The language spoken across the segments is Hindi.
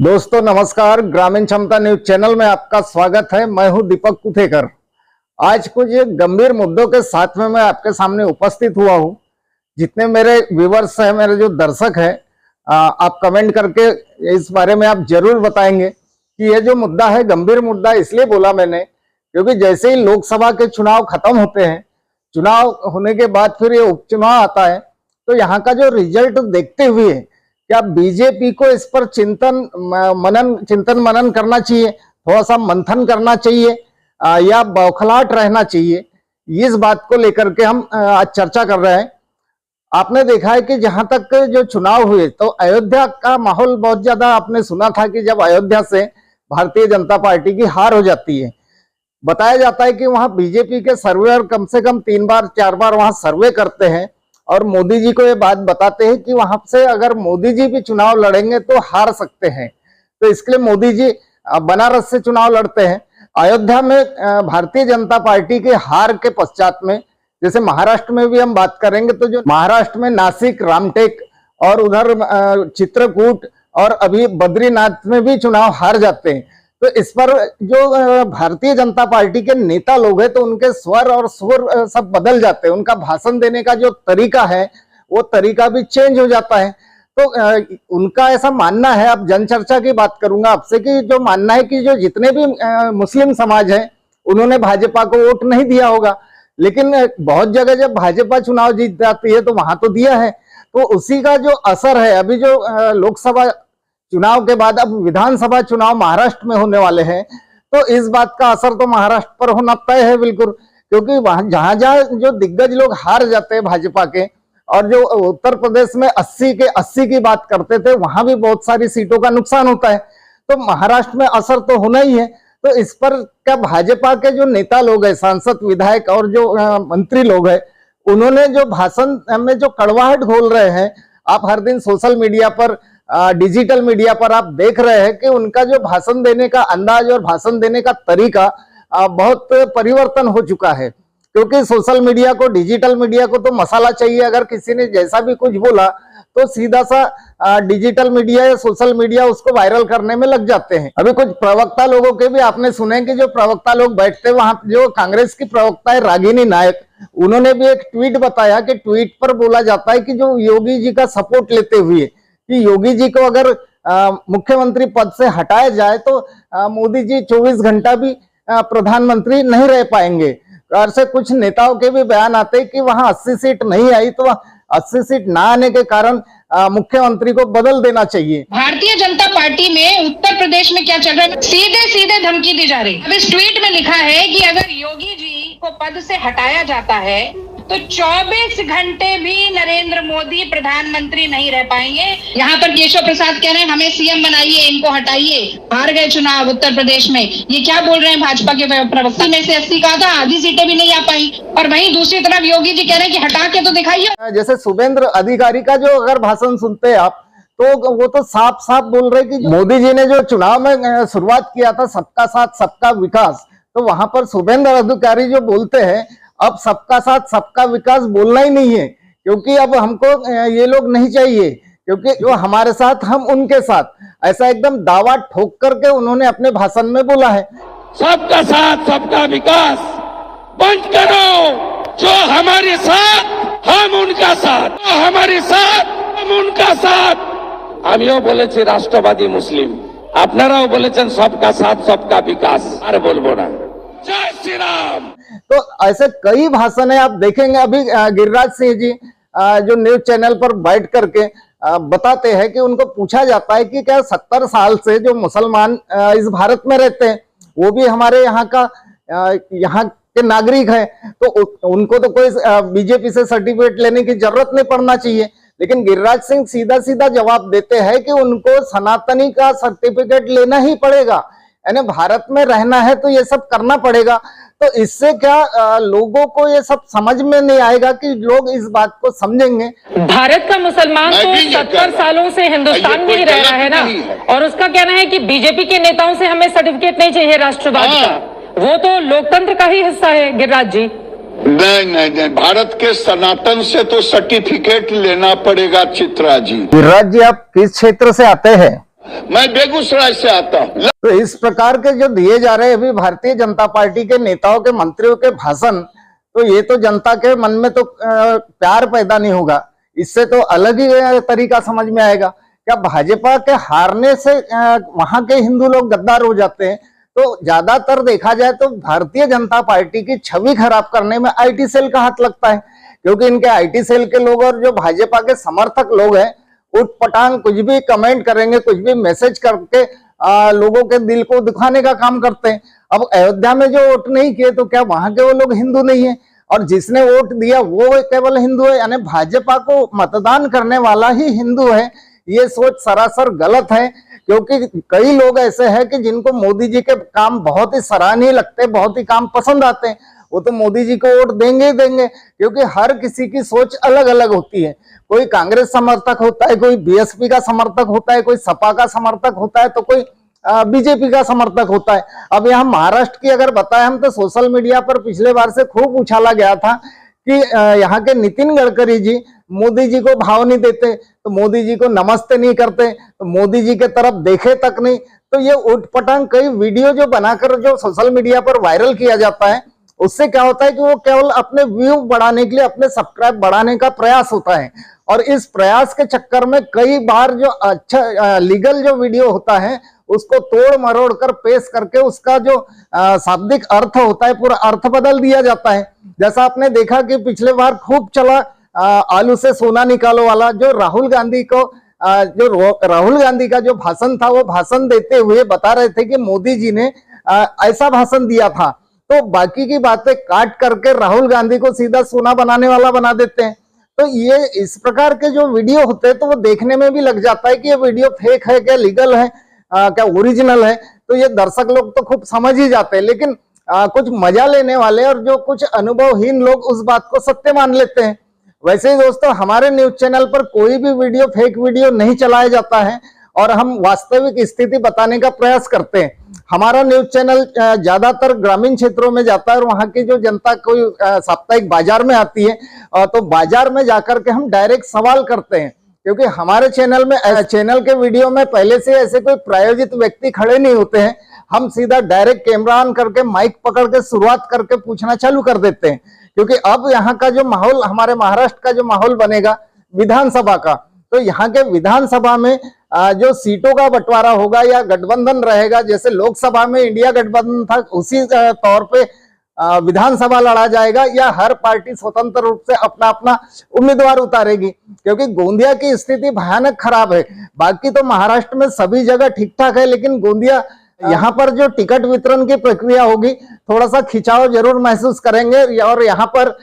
दोस्तों नमस्कार, ग्रामीण क्षमता न्यूज चैनल में आपका स्वागत है। मैं हूं दीपक कुथेकर। आज कुछ गंभीर मुद्दों के साथ में मैं आपके सामने उपस्थित हुआ हूं। जितने मेरे व्यूवर्स हैं, मेरे जो दर्शक हैं, आप कमेंट करके इस बारे में आप जरूर बताएंगे कि ये जो मुद्दा है गंभीर मुद्दा। इसलिए बोला मैंने क्योंकि जैसे ही लोकसभा के चुनाव खत्म होते हैं, चुनाव होने के बाद फिर ये उपचुनाव आता है, तो यहाँ का जो रिजल्ट देखते हुए क्या बीजेपी को इस पर चिंतन मनन करना चाहिए, थोड़ा सा मंथन करना चाहिए या बौखलाहट रहना चाहिए, इस बात को लेकर के हम आज चर्चा कर रहे हैं। आपने देखा है कि जहां तक जो चुनाव हुए तो अयोध्या का माहौल बहुत ज्यादा आपने सुना था कि जब अयोध्या से भारतीय जनता पार्टी की हार हो जाती है, बताया जाता है कि वहां बीजेपी के सर्वेयर कम से कम 3 बार 4 बार वहां सर्वे करते हैं और मोदी जी को ये बात बताते हैं कि वहां से अगर मोदी जी भी चुनाव लड़ेंगे तो हार सकते हैं। तो इसके लिए मोदी जी बनारस से चुनाव लड़ते हैं। अयोध्या में भारतीय जनता पार्टी के हार के पश्चात में, जैसे महाराष्ट्र में भी हम बात करेंगे तो जो महाराष्ट्र में नासिक, रामटेक और उधर चित्रकूट और अभी बद्रीनाथ में भी चुनाव हार जाते हैं। तो इस पर जो भारतीय जनता पार्टी के नेता लोग हैं तो उनके स्वर और सुर सब बदल जाते हैं। उनका भाषण देने का जो तरीका है वो तरीका भी चेंज हो जाता है। तो उनका ऐसा मानना है, अब जनचर्चा की बात करूंगा आपसे, कि जो मानना है कि जो जितने भी मुस्लिम समाज है उन्होंने भाजपा को वोट नहीं दिया होगा, लेकिन बहुत जगह जब भाजपा चुनाव जीत जाती है तो वहां तो दिया है। तो उसी का जो असर है, अभी जो लोकसभा चुनाव के बाद अब विधानसभा चुनाव महाराष्ट्र में होने वाले हैं, तो इस बात का असर तो महाराष्ट्र पर होना तय है बिल्कुल, क्योंकि वहां जहां जहां जो दिग्गज लोग हार जाते हैं भाजपा के, और जो उत्तर प्रदेश में 80 के 80 की बात करते थे, वहां भी बहुत सारी सीटों का नुकसान होता है। तो महाराष्ट्र में असर तो होना ही है। तो इस पर क्या भाजपा के जो नेता लोग हैं, सांसद, विधायक और जो मंत्री लोग हैं, उन्होंने जो भाषण में जो कड़वाहट घोल रहे हैं, आप हर दिन सोशल मीडिया पर, डिजिटल मीडिया पर आप देख रहे हैं कि उनका जो भाषण देने का अंदाज और भाषण देने का तरीका बहुत परिवर्तन हो चुका है। क्योंकि सोशल मीडिया को, डिजिटल मीडिया को तो मसाला चाहिए। अगर किसी ने जैसा भी कुछ बोला तो सीधा सा डिजिटल मीडिया या सोशल मीडिया उसको वायरल करने में लग जाते हैं। अभी कुछ प्रवक्ता लोगों के भी आपने सुने कि जो प्रवक्ता लोग बैठते, वहां जो कांग्रेस की प्रवक्ता है रागिनी नायक, उन्होंने भी एक ट्वीट बताया कि ट्वीट पर बोला जाता है कि जो योगी जी का सपोर्ट लेते हुए कि योगी जी को अगर मुख्यमंत्री पद से हटाया जाए तो मोदी जी 24 घंटा भी प्रधानमंत्री नहीं रह पाएंगे। और से कुछ नेताओं के भी बयान आते हैं कि वहां 80 सीट नहीं आई तो 80 सीट ना आने के कारण मुख्यमंत्री को बदल देना चाहिए। भारतीय जनता पार्टी में उत्तर प्रदेश में क्या चल रहा है, सीधे सीधे धमकी दी जा रही है। अब इस ट्वीट में लिखा है कि अगर योगी जी को पद से हटाया जाता है तो 24 घंटे भी नरेंद्र मोदी प्रधानमंत्री नहीं रह पाएंगे। यहाँ पर केशव प्रसाद कह रहे हैं हमें सीएम बनाइए, इनको हटाइए, हार गए चुनाव उत्तर प्रदेश में। ये क्या बोल रहे हैं भाजपा के प्रवक्ता? में से 80 कहा था, आधी सीटें भी नहीं आ पाई, और वहीं दूसरी तरफ योगी जी कह रहे हैं कि हटा के तो दिखाइए। जैसे शुभेंद्र अधिकारी का जो अगर भाषण सुनते हैं आप, तो वो तो साफ साफ बोल रहे कि मोदी जी ने जो चुनाव में शुरुआत किया था सबका साथ सबका विकास, तो वहां पर शुभेंद्र अधिकारी जो बोलते हैं अब सबका साथ सबका विकास बोलना ही नहीं है, क्योंकि अब हमको ये लोग नहीं चाहिए, क्योंकि जो हमारे साथ हम उनके साथ, ऐसा एकदम दावा ठोक करके उन्होंने अपने भाषण में बोला है। सबका साथ सबका विकास बंद करो, जो हमारे साथ हम उनका साथ, जो हमारे साथ हम उनका साथ। আমিও বলেছি রাষ্ট্রবাদী মুসলিম, আপনারাও বলেছেন सबका साथ सबका विकास, আর বলবো না। जय श्री राम। तो ऐसे कई भाषण है आप देखेंगे। अभी गिरिराज सिंह जी जो न्यूज चैनल पर बैठ करके बताते हैं कि उनको पूछा जाता है कि क्या 70 साल से जो मुसलमान इस भारत में रहते हैं वो भी हमारे यहाँ का यहाँ के नागरिक है, तो उनको तो कोई बीजेपी से सर्टिफिकेट लेने की जरूरत नहीं पड़ना चाहिए। लेकिन गिरिराज सिंह सीधा सीधा जवाब देते हैं कि उनको सनातनी का सर्टिफिकेट लेना ही पड़ेगा, यानी भारत में रहना है तो ये सब करना पड़ेगा। तो इससे क्या लोगों को ये सब समझ में नहीं आएगा कि लोग इस बात को समझेंगे। भारत का मुसलमान तो 70 सालों से हिंदुस्तान में ही रह रहा है ना, और उसका कहना है कि बीजेपी के नेताओं से हमें सर्टिफिकेट नहीं चाहिए राष्ट्रवाद का, वो तो लोकतंत्र का ही हिस्सा है। गिरिराज जी नहीं, भारत के सनातन से तो सर्टिफिकेट लेना पड़ेगा। चित्रा जी, गिरिराज जी आप किस क्षेत्र से आते हैं? मैं बेगूसराय से आता हूँ। तो इस प्रकार के जो दिए जा रहे हैं अभी भारतीय जनता पार्टी के नेताओं के, मंत्रियों के भाषण, तो ये तो जनता के मन में तो प्यार पैदा नहीं होगा, इससे तो अलग ही तरीका समझ में आएगा। क्या भाजपा के हारने से वहां के हिंदू लोग गद्दार हो जाते हैं? तो ज्यादातर देखा जाए तो भारतीय जनता पार्टी की छवि खराब करने में आईटी सेल का हाथ लगता है, क्योंकि इनके आईटी सेल के लोग और जो भाजपा के समर्थक लोग हैं, उठपटांग कुछ भी कमेंट करेंगे, कुछ भी मैसेज करके लोगों के दिल को दुखाने का काम करते हैं। अब अयोध्या में जो वोट नहीं किए तो क्या वहां के वो लोग हिंदू नहीं है? और जिसने वोट दिया वो केवल हिंदू है, यानी भाजपा को मतदान करने वाला ही हिंदू है। ये सोच सरासर गलत है, क्योंकि कई लोग ऐसे हैं कि जिनको मोदी जी के काम बहुत ही सराहनीय लगते, बहुत ही काम पसंद आते हैं, वो तो मोदी जी को वोट देंगे ही देंगे, क्योंकि हर किसी की सोच अलग अलग होती है। कोई कांग्रेस समर्थक होता है, कोई बीएसपी का समर्थक होता है, कोई सपा का समर्थक होता है, तो कोई बीजेपी का समर्थक होता है। अब यहाँ महाराष्ट्र की अगर बताएं हम, तो सोशल मीडिया पर पिछले बार से खूब उछाला गया था कि यहाँ के नितिन गडकरी जी मोदी जी को भाव नहीं देते, तो मोदी जी को नमस्ते नहीं करते, तो मोदी जी के तरफ देखे तक नहीं। तो ये उठपटांग कई वीडियो जो बनाकर जो सोशल मीडिया पर वायरल किया जाता है, उससे क्या होता है कि वो केवल अपने व्यू बढ़ाने के लिए, अपने सब्सक्राइब बढ़ाने का प्रयास होता है। और इस प्रयास के चक्कर में कई बार जो अच्छा लीगल जो वीडियो होता है उसको तोड़ मरोड़ कर पेश करके उसका जो शाब्दिक अर्थ होता है पूरा अर्थ बदल दिया जाता है। जैसा आपने देखा कि पिछले बार खूब चला आलू से सोना निकालो वाला, जो राहुल गांधी का जो भाषण था, वो भाषण देते हुए बता रहे थे कि मोदी जी ने ऐसा भाषण दिया था, तो बाकी की बातें काट करके राहुल गांधी को सीधा सोना बनाने वाला बना देते हैं। तो ये इस प्रकार के जो वीडियो होते हैं, तो वो देखने में भी लग जाता है कि ये वीडियो फेक है, क्या लीगल है, क्या ओरिजिनल है। तो ये दर्शक लोग तो खूब समझ ही जाते हैं, लेकिन कुछ मजा लेने वाले और जो कुछ अनुभवहीन लोग उस बात को सत्य मान लेते हैं। वैसे ही दोस्तों, हमारे न्यूज चैनल पर कोई भी वीडियो फेक वीडियो नहीं चलाया जाता है और हम वास्तविक स्थिति बताने का प्रयास करते हैं। हमारा न्यूज चैनल ज्यादातर ग्रामीण क्षेत्रों में जाता है और वहां की जो जनता कोई साप्ताहिक बाजार में आती है, तो बाजार में जाकर के हम डायरेक्ट सवाल करते हैं, क्योंकि हमारे चैनल के वीडियो में पहले से ऐसे कोई प्रायोजित व्यक्ति खड़े नहीं होते हैं। हम सीधा डायरेक्ट कैमरा ऑन करके माइक पकड़ के शुरुआत करके पूछना चालू कर देते हैं, क्योंकि अब यहाँ का जो माहौल, हमारे महाराष्ट्र का जो माहौल बनेगा विधानसभा का, तो यहाँ के विधानसभा में जो सीटों का बंटवारा होगा या गठबंधन रहेगा, जैसे लोकसभा में इंडिया गठबंधन था, उसी तौर पे विधानसभा लड़ा जाएगा, या हर पार्टी स्वतंत्र रूप से अपना अपना उम्मीदवार उतारेगी। क्योंकि गोंदिया की स्थिति भयानक खराब है। बाकी तो महाराष्ट्र में सभी जगह ठीक ठाक है, लेकिन गोंदिया, यहाँ पर जो टिकट वितरण की प्रक्रिया होगी, थोड़ा सा खिंचाव जरूर महसूस करेंगे। और यहाँ पर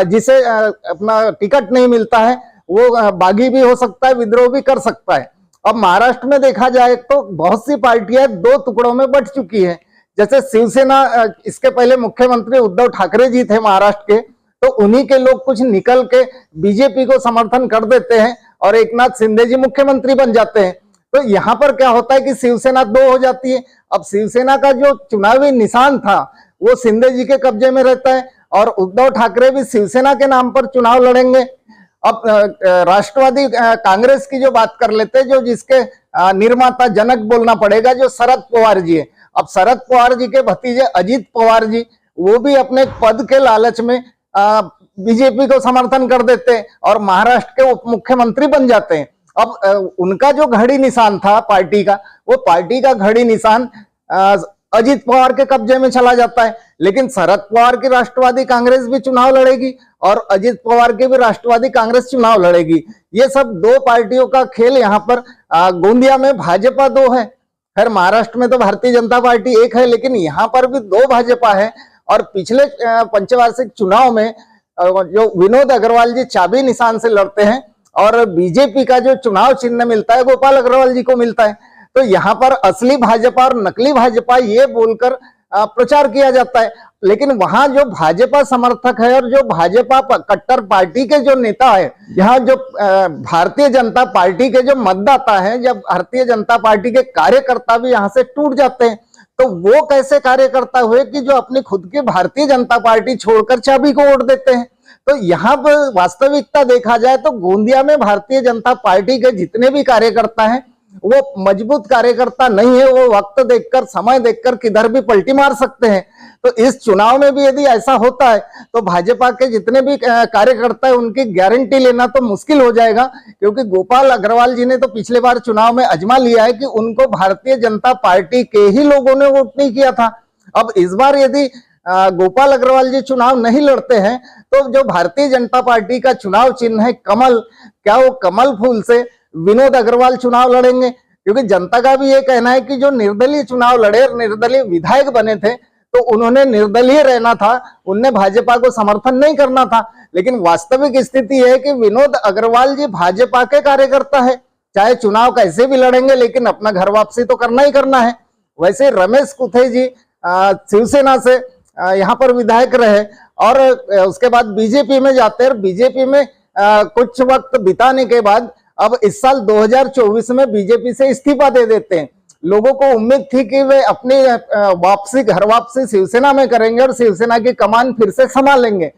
जिसे अपना टिकट नहीं मिलता है वो बागी भी हो सकता है, विद्रोह भी कर सकता है। अब महाराष्ट्र में देखा जाए तो बहुत सी पार्टियां दो टुकड़ों में बंट चुकी है। जैसे शिवसेना, इसके पहले मुख्यमंत्री उद्धव ठाकरे जी थे महाराष्ट्र के, तो उन्हीं के लोग कुछ निकल के बीजेपी को समर्थन कर देते हैं और एकनाथ शिंदे जी मुख्यमंत्री बन जाते हैं। तो यहाँ पर क्या होता है कि शिवसेना दो हो जाती है। अब शिवसेना का जो चुनावी निशान था वो शिंदे जी के कब्जे में रहता है और उद्धव ठाकरे भी शिवसेना के नाम पर चुनाव लड़ेंगे। अब राष्ट्रवादी कांग्रेस की जो बात कर लेते हैं, जो जिसके निर्माता जनक बोलना पड़ेगा, जो शरद पवार जी है। अब शरद पवार जी के भतीजे अजित पवार जी, वो भी अपने पद के लालच में बीजेपी को समर्थन कर देते हैं और महाराष्ट्र के उप मुख्यमंत्री बन जाते हैं। अब उनका जो घड़ी निशान था पार्टी का, वो पार्टी का घड़ी निशान अजित पवार के कब्जे में चला जाता है। लेकिन शरद पवार की राष्ट्रवादी कांग्रेस भी चुनाव लड़ेगी और अजित पवार की भी राष्ट्रवादी कांग्रेस चुनाव लड़ेगी। ये सब दो पार्टियों का खेल यहाँ पर गोंदिया में भाजपा दो है। खैर महाराष्ट्र में तो भारतीय जनता पार्टी एक है, लेकिन यहाँ पर भी दो भाजपा है। और पिछले पंचवार्षिक चुनाव में जो विनोद अग्रवाल जी चाबी निशान से लड़ते हैं और बीजेपी का जो चुनाव चिन्ह मिलता है गोपाल अग्रवाल जी को मिलता है। तो यहाँ पर असली भाजपा और नकली भाजपा ये बोलकर प्रचार किया जाता है। लेकिन वहां जो भाजपा समर्थक है और जो भाजपा कट्टर पार्टी के जो नेता है, यहाँ जो भारतीय जनता पार्टी के जो मतदाता हैं, जब भारतीय जनता पार्टी के कार्यकर्ता भी यहाँ से टूट जाते हैं, तो वो कैसे कार्यकर्ता हुए कि जो अपनी खुद की भारतीय जनता पार्टी छोड़कर चाबी को वोट देते हैं। तो यहाँ पर वास्तविकता देखा जाए तो गोंदिया में भारतीय जनता पार्टी के जितने भी कार्यकर्ता हैं वो मजबूत कार्यकर्ता नहीं है, वो वक्त देखकर समय देखकर किधर भी पलटी मार सकते हैं। तो इस चुनाव में भी यदि ऐसा होता है तो भाजपा के जितने भी कार्यकर्ता है उनकी गारंटी लेना तो मुश्किल हो जाएगा, क्योंकि गोपाल अग्रवाल जी ने तो पिछले बार चुनाव में आजमा लिया है कि उनको भारतीय जनता पार्टी के ही लोगों ने वोट नहीं किया था। अब इस बार यदि गोपाल अग्रवाल जी चुनाव नहीं लड़ते हैं तो जो भारतीय जनता पार्टी का चुनाव चिन्ह है कमल, क्या वो कमल फूल से विनोद अग्रवाल चुनाव लड़ेंगे? क्योंकि जनता का भी ये कहना है कि जो निर्दलीय चुनाव लड़े और निर्दलीय विधायक बने थे तो उन्होंने निर्दलीय रहना था, उनने भाजपा को समर्थन नहीं करना था। लेकिन वास्तविक स्थिति है कि विनोद अग्रवाल जी भाजपा के कार्यकर्ता है, चाहे चुनाव कैसे भी लड़ेंगे लेकिन अपना घर वापसी तो करना ही करना है। वैसे रमेश कुथे जी शिवसेना से यहाँ पर विधायक रहे और उसके बाद बीजेपी में जाते हैं। बीजेपी में कुछ वक्त बिताने के बाद अब इस साल 2024 में बीजेपी से इस्तीफा दे देते हैं। लोगों को उम्मीद थी कि वे अपनी वापसी, घर वापसी शिवसेना में करेंगे और शिवसेना की कमान फिर से संभालेंगे।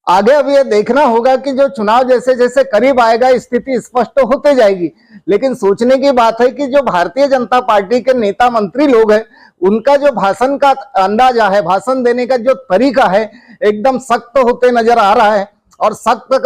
आगे अब ये देखना होगा कि जो चुनाव जैसे जैसे करीब आएगा स्थिति स्पष्ट होते जाएगी। लेकिन सोचने की बात है कि जो भारतीय जनता पार्टी के नेता मंत्री लोग हैं उनका जो भाषण का अंदाजा है, भाषण देने का जो तरीका है एकदम सख्त होते नजर आ रहा है। और सख्त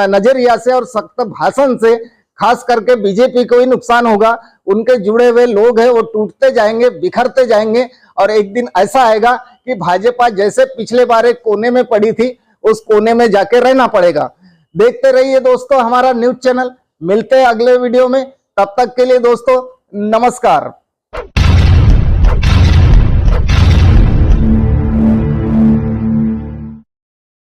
नजरिया से और सख्त भाषण से खास करके बीजेपी को ही नुकसान होगा। उनके जुड़े हुए लोग हैं वो टूटते जाएंगे, बिखरते जाएंगे और एक दिन ऐसा आएगा कि भाजपा जैसे पिछले बार एक कोने में पड़ी थी उस कोने में जाके रहना पड़ेगा। देखते रहिए दोस्तों हमारा न्यूज चैनल। मिलते हैं अगले वीडियो में, तब तक के लिए दोस्तों नमस्कार।